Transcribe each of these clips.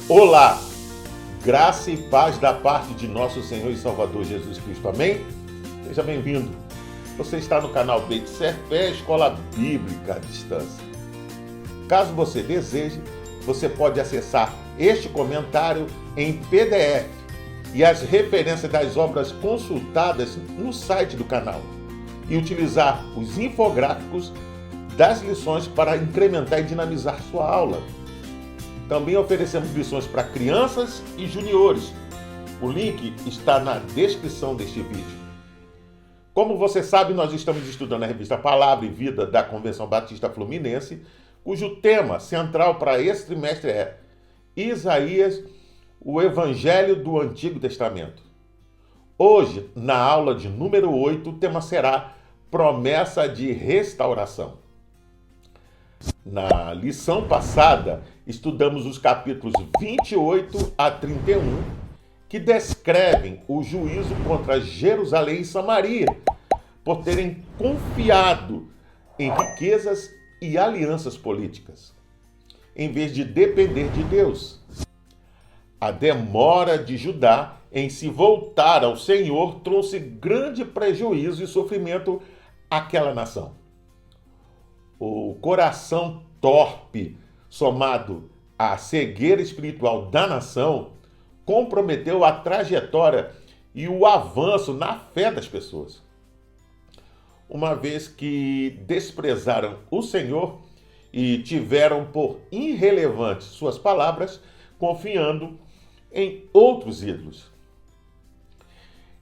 Olá, graça e paz da parte de nosso Senhor e Salvador Jesus Cristo, amém? Seja bem-vindo. Você está no canal Beit Sefer, Escola Bíblica à Distância. Caso você deseje, você pode acessar este comentário em PDF e as referências das obras consultadas no site do canal e utilizar os infográficos das lições para incrementar e dinamizar sua aula. Também oferecemos lições para crianças e juniores. O link está na descrição deste vídeo. Como você sabe, nós estamos estudando a revista Palavra e Vida da Convenção Batista Fluminense, cujo tema central para esse trimestre é Isaías, o Evangelho do Antigo Testamento. Hoje, na aula de número 8, o tema será Promessa de Restauração. Na lição passada, estudamos os capítulos 28 a 31, que descrevem o juízo contra Jerusalém e Samaria, por terem confiado em riquezas e alianças políticas, em vez de depender de Deus. A demora de Judá em se voltar ao Senhor trouxe grande prejuízo e sofrimento àquela nação. O coração torpe, somado à cegueira espiritual da nação, comprometeu a trajetória e o avanço na fé das pessoas. Uma vez que desprezaram o Senhor e tiveram por irrelevantes suas palavras, confiando em outros ídolos.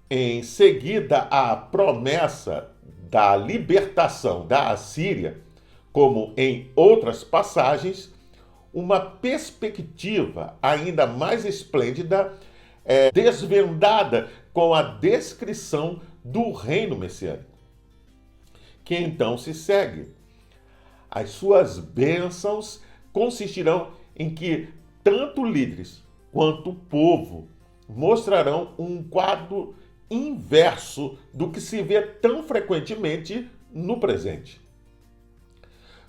Em seguida, a promessa da libertação da Assíria, como em outras passagens, uma perspectiva ainda mais esplêndida é desvendada com a descrição do reino messiânico, que então se segue. As suas bênçãos consistirão em que tanto líderes quanto o povo mostrarão um quadro inverso do que se vê tão frequentemente no presente.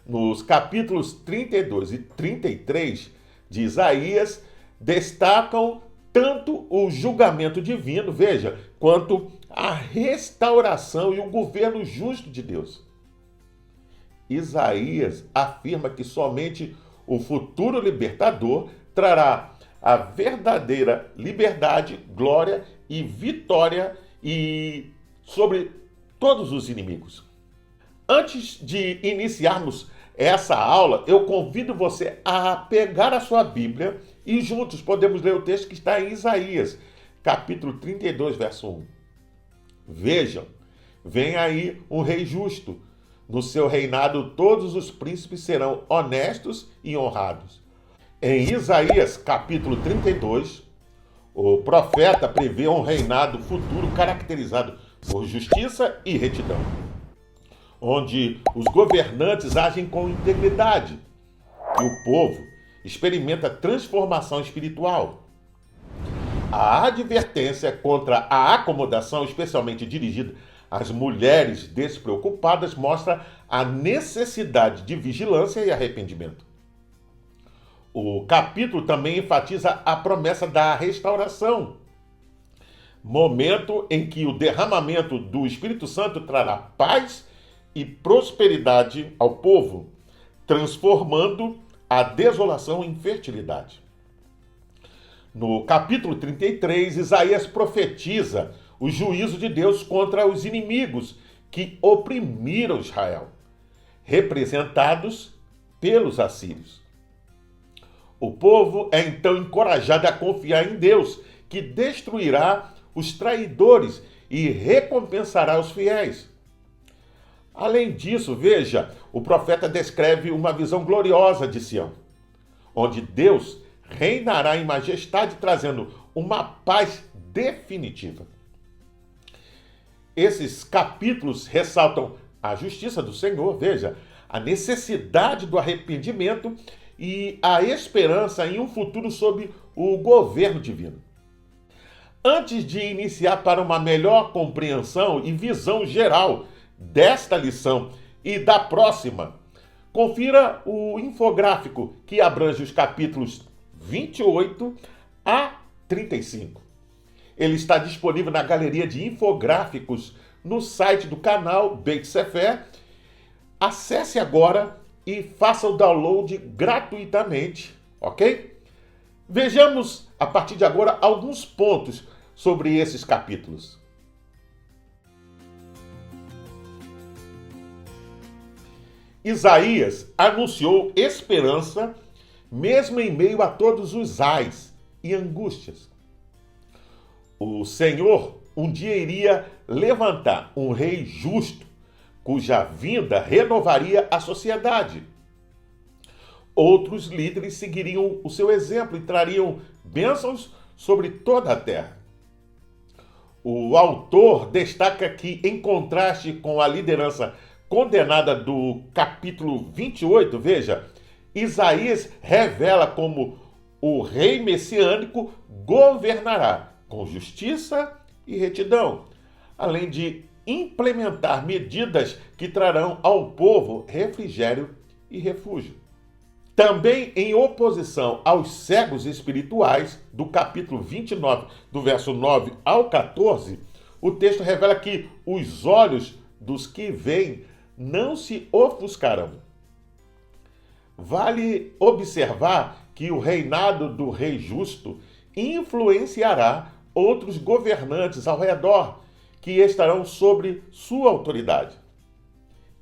Nos capítulos 32 e 33 de Isaías, destacam tanto o julgamento divino, veja, quanto a restauração e o governo justo de Deus. Isaías afirma que somente o futuro libertador trará a verdadeira liberdade, glória e vitória sobre todos os inimigos. Antes de iniciarmos essa aula, eu convido você a pegar a sua Bíblia e juntos podemos ler o texto que está em Isaías, capítulo 32, verso 1. Vejam, vem aí um rei justo. No seu reinado todos os príncipes serão honestos e honrados. Em Isaías, capítulo 32, o profeta prevê um reinado futuro caracterizado por justiça e retidão, onde os governantes agem com integridade e o povo experimenta transformação espiritual. A advertência contra a acomodação, especialmente dirigida às mulheres despreocupadas, mostra a necessidade de vigilância e arrependimento. O capítulo também enfatiza a promessa da restauração, momento em que o derramamento do Espírito Santo trará paz e prosperidade ao povo, transformando a desolação em fertilidade. No capítulo 33, Isaías profetiza o juízo de Deus contra os inimigos que oprimiram Israel, representados pelos assírios. O povo é então encorajado a confiar em Deus, que destruirá os traidores e recompensará os fiéis. Além disso, veja, o profeta descreve uma visão gloriosa de Sião, onde Deus reinará em majestade, trazendo uma paz definitiva. Esses capítulos ressaltam a justiça do Senhor, veja, a necessidade do arrependimento e a esperança em um futuro sob o governo divino. Antes de iniciar para uma melhor compreensão e visão geral desta lição e da próxima, confira o infográfico que abrange os capítulos 28 a 35. Ele está disponível na galeria de infográficos no site do canal Beit Sefer. Acesse agora e faça o download gratuitamente, ok? Vejamos a partir de agora alguns pontos sobre esses capítulos. Isaías anunciou esperança mesmo em meio a todos os ais e angústias. O Senhor um dia iria levantar um rei justo, cuja vinda renovaria a sociedade. Outros líderes seguiriam o seu exemplo e trariam bênçãos sobre toda a terra. O autor destaca que, em contraste com a liderança condenada do capítulo 28, veja, Isaías revela como o rei messiânico governará com justiça e retidão, além de implementar medidas que trarão ao povo refrigério e refúgio. Também em oposição aos cegos espirituais, do capítulo 29, do verso 9 ao 14, o texto revela que os olhos dos que veem não se ofuscarão. Vale observar que o reinado do rei justo influenciará outros governantes ao redor, que estarão sobre sua autoridade.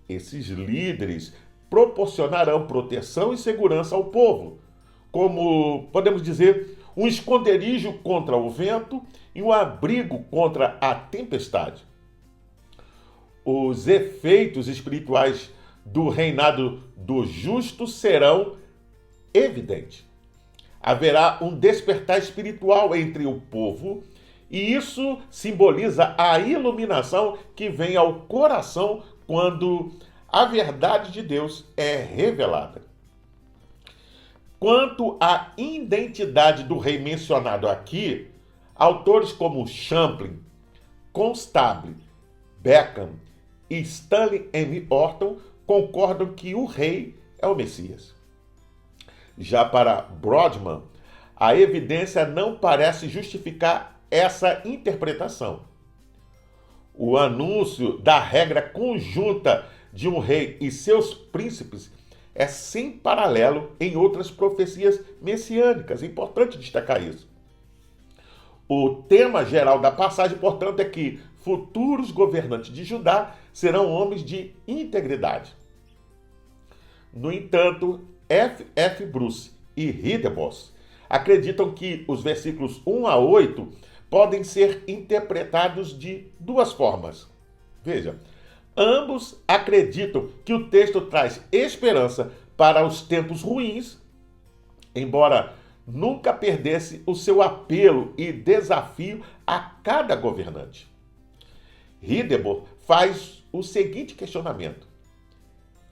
Esses líderes proporcionarão proteção e segurança ao povo, como, podemos dizer, um esconderijo contra o vento e um abrigo contra a tempestade. Os efeitos espirituais do reinado do justo serão evidentes. Haverá um despertar espiritual entre o povo, e isso simboliza a iluminação que vem ao coração quando a verdade de Deus é revelada. Quanto à identidade do rei mencionado aqui, autores como Champlin, Constable, Beckham e Stanley M. Orton concordam que o rei é o Messias. Já para Brodmann, a evidência não parece justificar essa interpretação. O anúncio da regra conjunta de um rei e seus príncipes é sem paralelo em outras profecias messiânicas. É importante destacar isso. O tema geral da passagem, portanto, é que futuros governantes de Judá serão homens de integridade. No entanto, F. Bruce e Hidebos acreditam que os versículos 1 a 8 podem ser interpretados de duas formas. Veja, ambos acreditam que o texto traz esperança para os tempos ruins, embora nunca perdesse o seu apelo e desafio a cada governante. Hidebor faz o seguinte questionamento: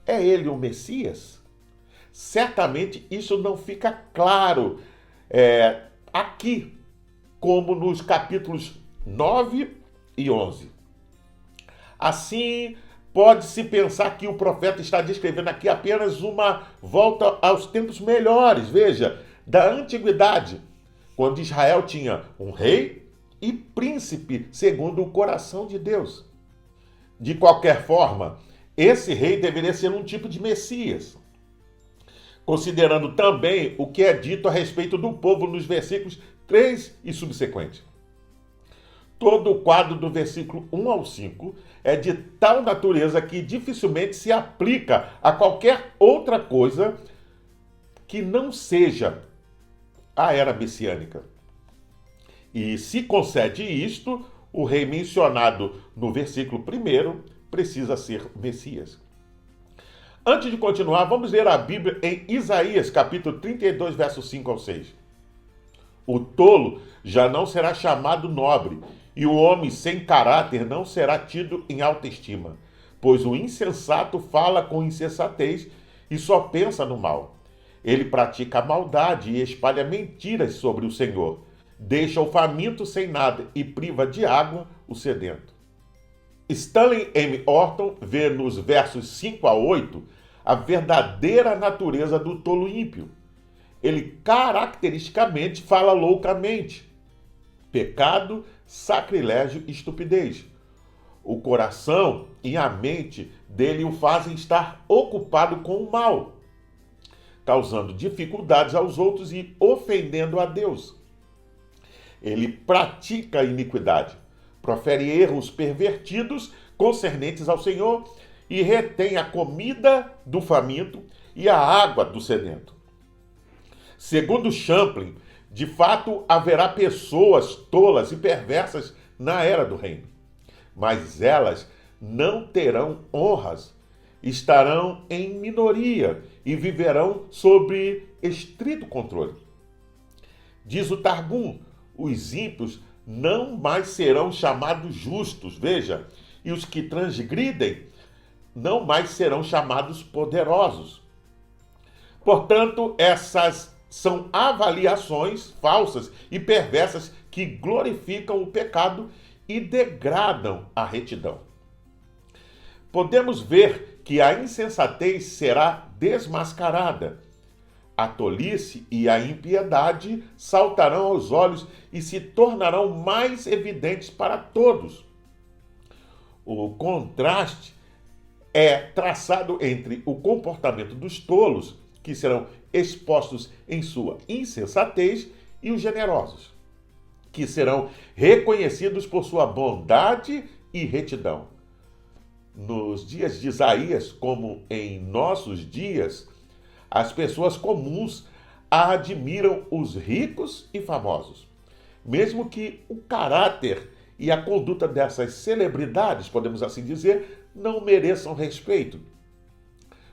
é ele o Messias? Certamente isso não fica claro aqui, como nos capítulos 9 e 11. Assim, pode-se pensar que o profeta está descrevendo aqui apenas uma volta aos tempos melhores, veja, da antiguidade, quando Israel tinha um rei e príncipe segundo o coração de Deus. De qualquer forma, esse rei deveria ser um tipo de Messias, considerando também o que é dito a respeito do povo nos versículos 3 e subsequentes. Todo o quadro do versículo 1 ao 5 é de tal natureza que dificilmente se aplica a qualquer outra coisa que não seja a era messiânica. E se concede isto, o rei mencionado no versículo 1 precisa ser Messias. Antes de continuar, vamos ler a Bíblia em Isaías, capítulo 32, versos 5 ao 6. O tolo já não será chamado nobre, e o homem sem caráter não será tido em alta estima, pois o insensato fala com insensatez e só pensa no mal. Ele pratica a maldade e espalha mentiras sobre o Senhor, deixa o faminto sem nada e priva de água o sedento. Stanley M. Orton vê nos versos 5 a 8 a verdadeira natureza do tolo ímpio. ele caracteristicamente fala loucamente. Pecado, sacrilégio e estupidez. O coração e a mente dele o fazem estar ocupado com o mal, causando dificuldades aos outros e ofendendo a Deus. Ele pratica a iniquidade, profere erros pervertidos concernentes ao Senhor e retém a comida do faminto e a água do sedento. Segundo Champlin, de fato haverá pessoas tolas e perversas na era do reino, mas elas não terão honras, estarão em minoria e viverão sob estrito controle. Diz o Targum, os ímpios não mais serão chamados justos, veja, e os que transgridem não mais serão chamados poderosos. Portanto, essas são avaliações falsas e perversas que glorificam o pecado e degradam a retidão. Podemos ver que a insensatez será desmascarada. A tolice e a impiedade saltarão aos olhos e se tornarão mais evidentes para todos. O contraste é traçado entre o comportamento dos tolos, que serão expostos em sua insensatez, e os generosos, que serão reconhecidos por sua bondade e retidão. Nos dias de Isaías, como em nossos dias, as pessoas comuns admiram os ricos e famosos, mesmo que o caráter e a conduta dessas celebridades, podemos assim dizer, não mereçam respeito.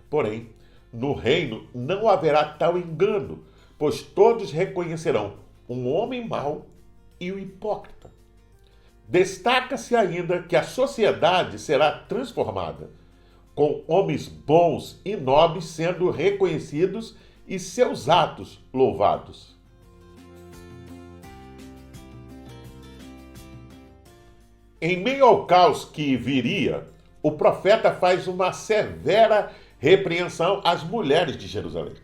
Porém, no reino não haverá tal engano, pois todos reconhecerão um homem mau e o hipócrita. Destaca-se ainda que a sociedade será transformada, com homens bons e nobres sendo reconhecidos e seus atos louvados. Em meio ao caos que viria, o profeta faz uma severa repreensão às mulheres de Jerusalém.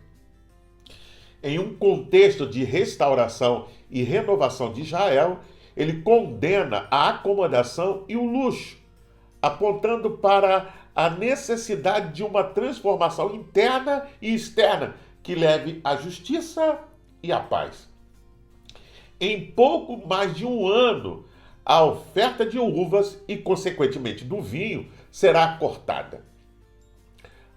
Em um contexto de restauração e renovação de Israel, ele condena a acomodação e o luxo, apontando para a necessidade de uma transformação interna e externa que leve à justiça e à paz. Em pouco mais de um ano, a oferta de uvas e, consequentemente, do vinho será cortada.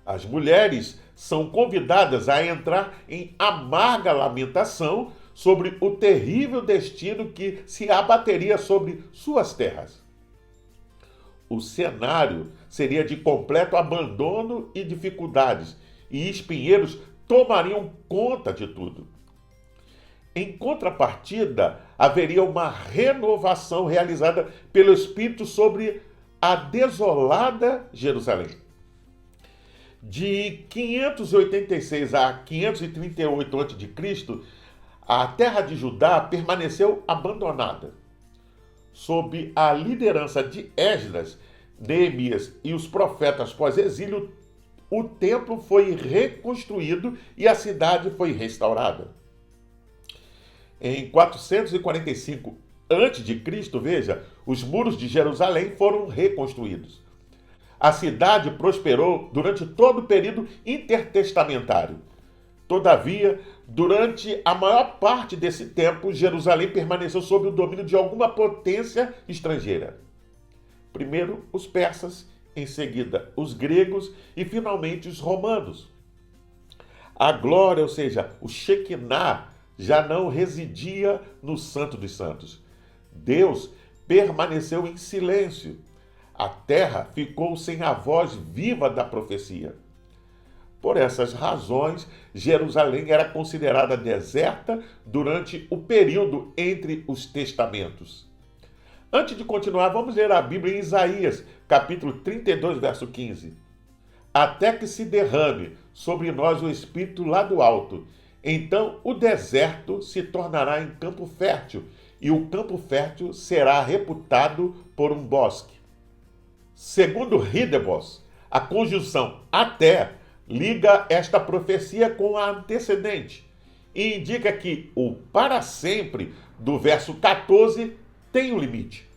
As mulheres são convidadas a entrar em amarga lamentação sobre o terrível destino que se abateria sobre suas terras. O cenário seria de completo abandono e dificuldades, e espinheiros tomariam conta de tudo. Em contrapartida, haveria uma renovação realizada pelo Espírito sobre a desolada Jerusalém. De 586 a 538 a.C., a terra de Judá permaneceu abandonada. Sob a liderança de Esdras, Neemias e os profetas pós-exílio, o templo foi reconstruído e a cidade foi restaurada. Em 445 a.C., veja, os muros de Jerusalém foram reconstruídos. A cidade prosperou durante todo o período intertestamentário. Todavia, durante a maior parte desse tempo, Jerusalém permaneceu sob o domínio de alguma potência estrangeira. Primeiro os persas, em seguida os gregos e finalmente os romanos. A glória, ou seja, o Shekinah, já não residia no Santo dos Santos. Deus permaneceu em silêncio. A terra ficou sem a voz viva da profecia. Por essas razões, Jerusalém era considerada deserta durante o período entre os testamentos. Antes de continuar, vamos ler a Bíblia em Isaías, capítulo 32, verso 15. Até que se derrame sobre nós o Espírito lá do alto, então o deserto se tornará em campo fértil, e o campo fértil será reputado por um bosque. Segundo Hidebos, a conjunção até liga esta profecia com a antecedente, e indica que o para sempre do verso 14 tem um limite.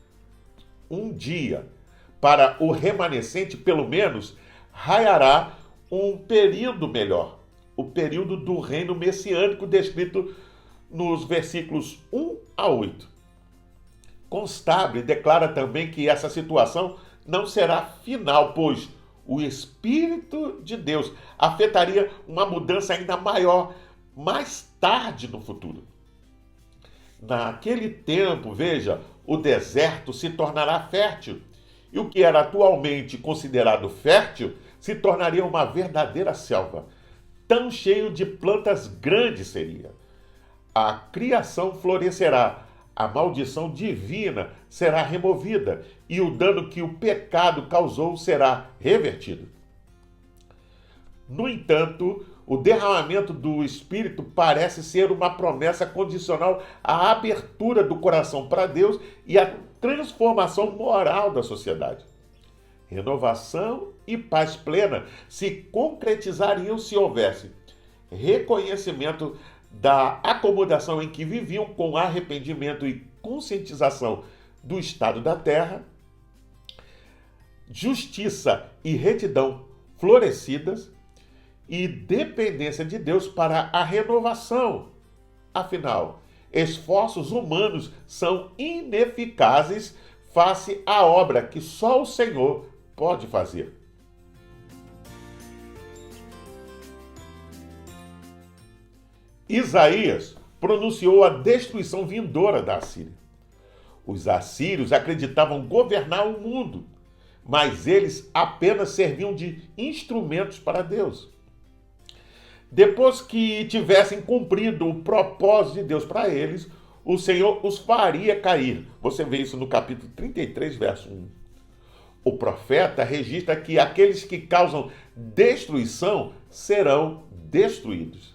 Um dia, para o remanescente, pelo menos, raiará um período melhor, o período do reino messiânico descrito nos versículos 1 a 8. Constabile declara também que essa situação não será final, pois o Espírito de Deus afetaria uma mudança ainda maior mais tarde no futuro. Naquele tempo, veja, o deserto se tornará fértil, e o que era atualmente considerado fértil se tornaria uma verdadeira selva. Tão cheio de plantas grandes seria. A criação florescerá, a maldição divina será removida e o dano que o pecado causou será revertido. No entanto, o derramamento do Espírito parece ser uma promessa condicional à abertura do coração para Deus e à transformação moral da sociedade. Renovação e paz plena se concretizariam se houvesse reconhecimento da acomodação em que viviam com arrependimento e conscientização do estado da terra, justiça e retidão florescidas e dependência de Deus para a renovação. Afinal, esforços humanos são ineficazes face à obra que só o Senhor pode fazer. Isaías pronunciou a destruição vindoura da Assíria. Os assírios acreditavam governar o mundo, mas eles apenas serviam de instrumentos para Deus. Depois que tivessem cumprido o propósito de Deus para eles, o Senhor os faria cair. Você vê isso no capítulo 33, verso 1. O profeta registra que aqueles que causam destruição serão destruídos.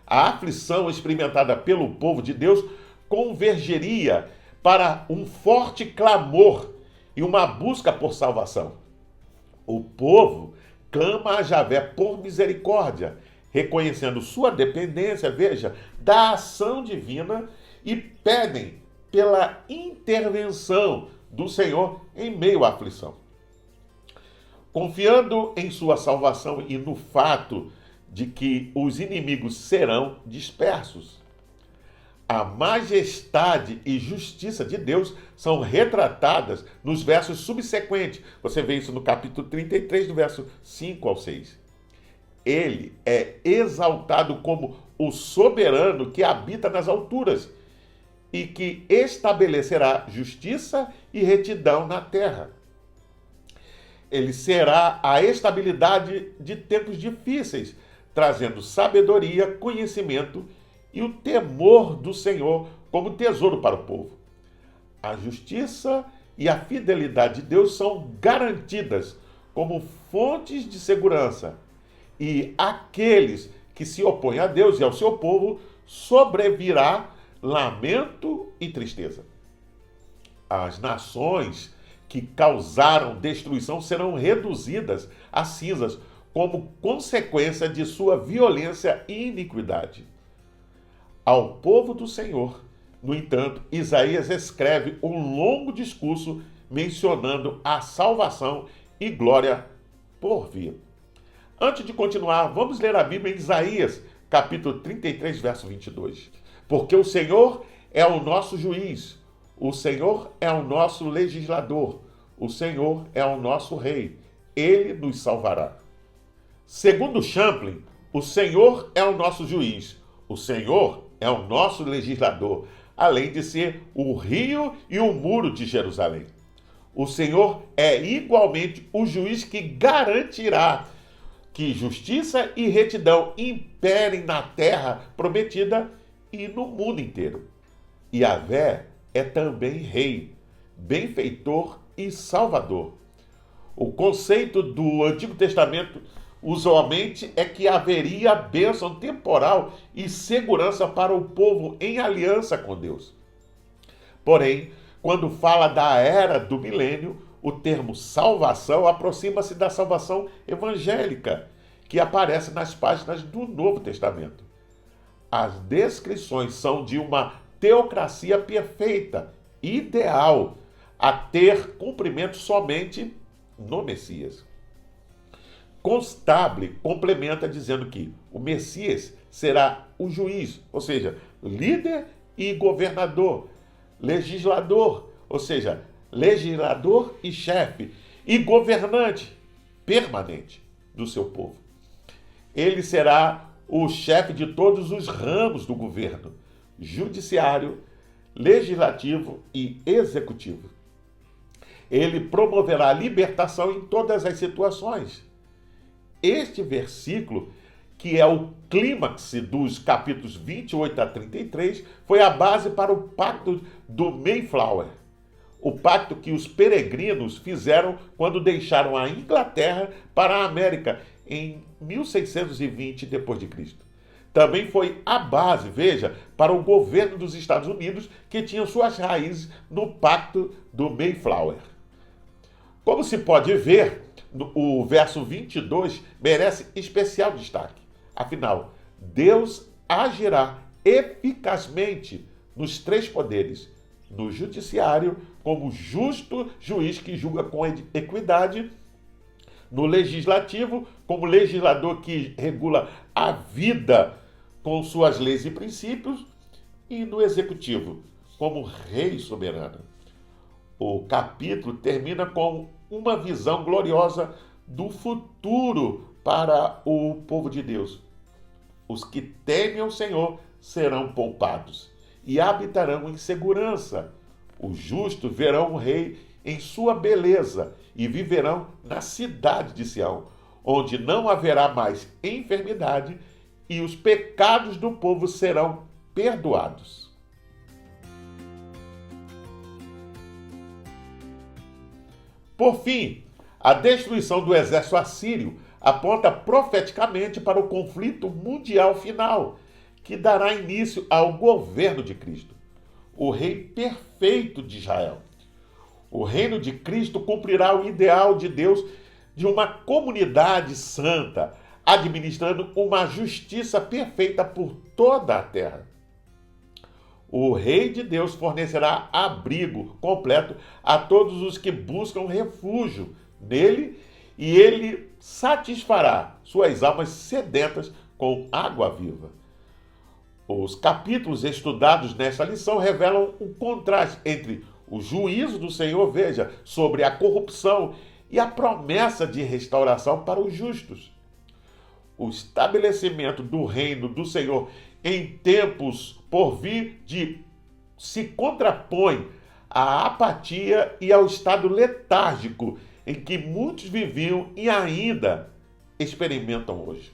A aflição experimentada pelo povo de Deus convergeria para um forte clamor e uma busca por salvação. O povo clama a Javé por misericórdia, reconhecendo sua dependência, veja, da ação divina e pedem pela intervenção do Senhor em meio à aflição. Confiando em sua salvação e no fato de que os inimigos serão dispersos. A majestade e justiça de Deus são retratadas nos versos subsequentes. Você vê isso no capítulo 33, do verso 5 ao 6. Ele é exaltado como o soberano que habita nas alturas e que estabelecerá justiça e retidão na terra. Ele será a estabilidade de tempos difíceis, trazendo sabedoria, conhecimento e o temor do Senhor como tesouro para o povo. A justiça e a fidelidade de Deus são garantidas como fontes de segurança, e aqueles que se opõem a Deus e ao seu povo sobrevirá lamento e tristeza. As nações que causaram destruição serão reduzidas a cinzas como consequência de sua violência e iniquidade. Ao povo do Senhor, no entanto, Isaías escreve um longo discurso mencionando a salvação e glória por vir. Antes de continuar, vamos ler a Bíblia em Isaías, capítulo 33, verso 22. Porque o Senhor é o nosso juiz, o Senhor é o nosso legislador, o Senhor é o nosso rei, ele nos salvará. Segundo Champlin, o Senhor é o nosso juiz, o Senhor é o nosso legislador, além de ser o rio e o muro de Jerusalém. O Senhor é igualmente o juiz que garantirá que justiça e retidão imperem na terra prometida e no mundo inteiro. Yahvé é também rei, benfeitor e salvador. O conceito do Antigo Testamento usualmente é que haveria bênção temporal e segurança para o povo em aliança com Deus. Porém, quando fala da era do milênio, o termo salvação aproxima-se da salvação evangélica, que aparece nas páginas do Novo Testamento. as descrições são de uma teocracia perfeita, ideal, a ter cumprimento somente no Messias. Constable complementa dizendo que o Messias será o juiz, ou seja, líder e governador, legislador, ou seja, legislador e chefe, e governante permanente do seu povo. Ele será o chefe de todos os ramos do governo, judiciário, legislativo e executivo. Ele promoverá a libertação em todas as situações. Este versículo, que é o clímax dos capítulos 28 a 33, foi a base para o pacto do Mayflower, o pacto que os peregrinos fizeram quando deixaram a Inglaterra para a América em 1620 d.C. Também foi a base, veja, para o governo dos Estados Unidos, que tinha suas raízes no pacto do Mayflower. Como se pode ver, o verso 22 merece especial destaque. Afinal, Deus agirá eficazmente nos três poderes: no judiciário, como justo juiz que julga com equidade; no legislativo, como legislador que regula a vida com suas leis e princípios; e no executivo, como rei soberano. O capítulo termina com uma visão gloriosa do futuro para o povo de Deus. Os que temem ao Senhor serão poupados e habitarão em segurança. Os justos verão o rei em sua beleza e viverão na cidade de Sião, onde não haverá mais enfermidade e os pecados do povo serão perdoados. Por fim, a destruição do exército assírio aponta profeticamente para o conflito mundial final, que dará início ao governo de Cristo, o Rei perfeito de Israel. O reino de Cristo cumprirá o ideal de Deus de uma comunidade santa, administrando uma justiça perfeita por toda a terra. O Rei de Deus fornecerá abrigo completo a todos os que buscam refúgio nele, e ele satisfará suas almas sedentas com água viva. Os capítulos estudados nesta lição revelam um contraste entre o juízo do Senhor, veja, sobre a corrupção e a promessa de restauração para os justos. O estabelecimento do reino do Senhor em tempos por vir se contrapõe à apatia e ao estado letárgico em que muitos viviam e ainda experimentam hoje.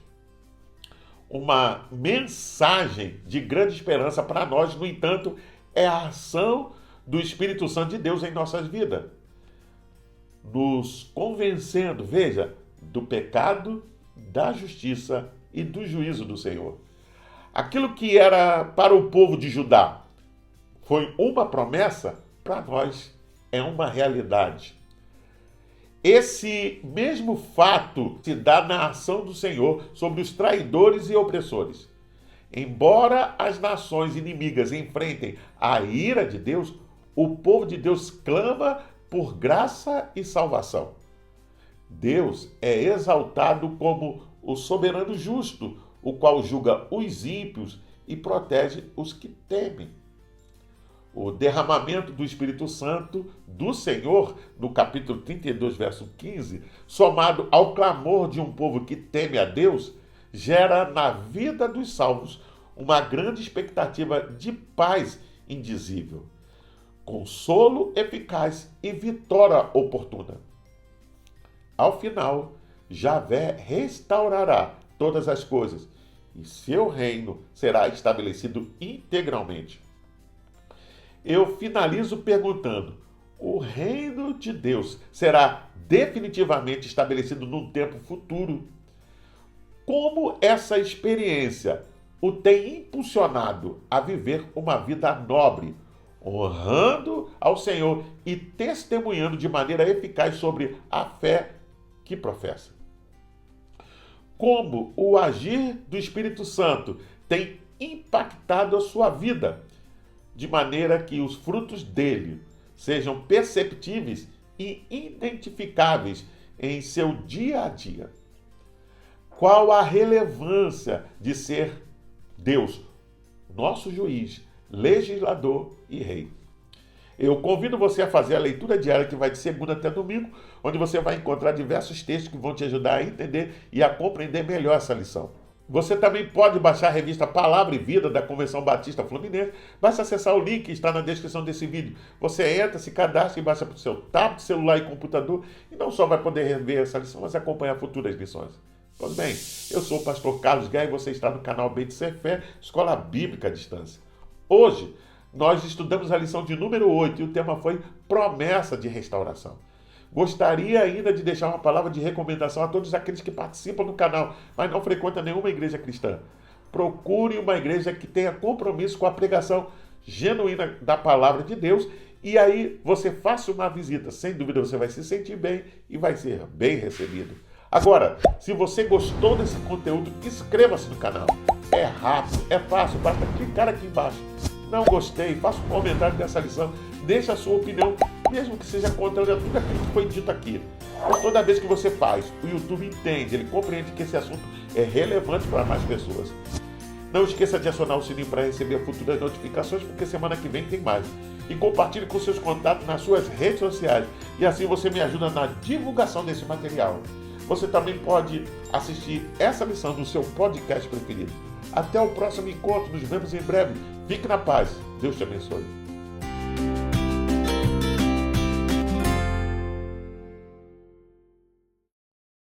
Uma mensagem de grande esperança para nós, no entanto, é a ação do Espírito Santo de Deus em nossas vidas, nos convencendo, veja, do pecado, da justiça e do juízo do Senhor. Aquilo que era para o povo de Judá foi uma promessa, para nós é uma realidade. Esse mesmo fato se dá na ação do Senhor sobre os traidores e opressores. Embora as nações inimigas enfrentem a ira de Deus, o povo de Deus clama por graça e salvação. Deus é exaltado como o soberano justo, o qual julga os ímpios e protege os que temem. O derramamento do Espírito Santo do Senhor, no capítulo 32, verso 15, somado ao clamor de um povo que teme a Deus, gera na vida dos salvos uma grande expectativa de paz indizível, consolo eficaz e vitória oportuna. Ao final, Javé restaurará todas as coisas e seu reino será estabelecido integralmente. Eu finalizo perguntando: o reino de Deus será definitivamente estabelecido num tempo futuro? Como essa experiência o tem impulsionado a viver uma vida nobre, honrando ao Senhor e testemunhando de maneira eficaz sobre a fé que professa? Como o agir do Espírito Santo tem impactado a sua vida, de maneira que os frutos dele sejam perceptíveis e identificáveis em seu dia a dia. Qual a relevância de ser Deus, nosso juiz, legislador e rei? Eu convido você a fazer a leitura diária que vai de segunda até domingo, onde você vai encontrar diversos textos que vão te ajudar a entender e a compreender melhor essa lição. Você também pode baixar a revista Palavra e Vida da Convenção Batista Fluminense. Basta acessar o link que está na descrição desse vídeo. Você entra, se cadastra e baixa para o seu tablet, celular e computador. E não só vai poder rever essa lição, mas acompanhar futuras lições. Pois bem, eu sou o pastor Carlos Gai e você está no canal Bem de Ser Fé, Escola Bíblica à Distância. Hoje, nós estudamos a lição de número 8 e o tema foi Promessa de Restauração. Gostaria ainda de deixar uma palavra de recomendação a todos aqueles que participam do canal, mas não frequentam nenhuma igreja cristã. Procure uma igreja que tenha compromisso com a pregação genuína da palavra de Deus e aí você faça uma visita. Sem dúvida você vai se sentir bem e vai ser bem recebido. Agora, se você gostou desse conteúdo, inscreva-se no canal. É rápido, é fácil, basta clicar aqui embaixo. Não gostei, faça um comentário dessa lição, deixe a sua opinião, mesmo que seja contrária a tudo aquilo que foi dito aqui. Mas toda vez que você faz, o YouTube entende, ele compreende que esse assunto é relevante para mais pessoas. Não esqueça de acionar o sininho para receber futuras notificações, porque semana que vem tem mais. E compartilhe com seus contatos nas suas redes sociais, e assim você me ajuda na divulgação desse material. Você também pode assistir essa lição no seu podcast preferido. Até o próximo encontro, nos vemos em breve. Fique na paz. Deus te abençoe.